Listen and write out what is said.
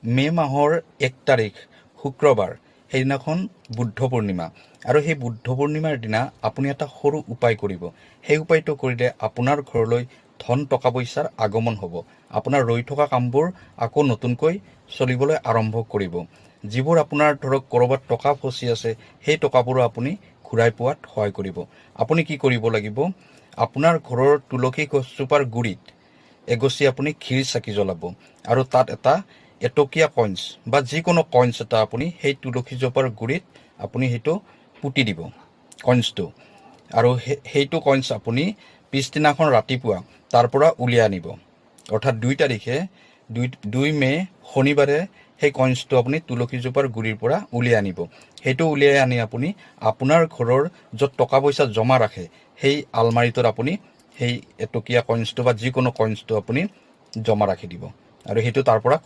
মে মাহৰ 1 তাৰিখ শুক্ৰবাৰ, সেইদিনাখন বুদ্ধ পূৰ্ণিমা। আৰু সেই বুদ্ধ পূৰ্ণিমাৰ দিনা আপুনি এটা সৰু উপায় কৰিব। সেই উপায়টো কৰিলে আপোনাৰ ঘৰলৈ ধন টকা পইচাৰ আগমন হ'ব। আপোনাৰ ৰৈ থকা কামবোৰ আকৌ নতুনকৈ চলিবলৈ আৰম্ভ কৰিব। যিবোৰ আপোনাৰ ধৰক ক'ৰবাত টকা ফচি আছে, সেই টকাবোৰো আপুনি ঘূৰাই পোৱাত সহায় কৰিব। আপুনি কি কৰিব লাগিব, আপোনাৰ ঘৰৰ তুলসী গছজোপাৰ গুৰিত এগছি আপুনি ক্ষীৰ চাকি জ্বলাব আৰু তাত এটা এটকীয়া কইন্স বা যিকোনো কইন্স এটা আপুনি সেই তুলসীজোপাৰ গুৰিত আপুনি সেইটো পুতি দিব কইন্সটো। আৰু সেইটো কইন্স আপুনি পিছদিনাখন ৰাতিপুৱা তাৰ পৰা উলিয়াই আনিব। অৰ্থাৎ 2 তাৰিখে 2 মে শনিবাৰে সেই কইন্সটো আপুনি তুলসীজোপাৰ গুৰিৰ পৰা উলিয়াই আনিব। সেইটো উলিয়াই আনি আপুনি আপোনাৰ ঘৰৰ য'ত টকা পইচা জমা ৰাখে সেই আলমাৰিটোত আপুনি সেই এটকীয়া কইন্সটো বা যিকোনো কইন্সটো আপুনি জমা ৰাখি দিব আৰু সেইটো তাৰ পৰা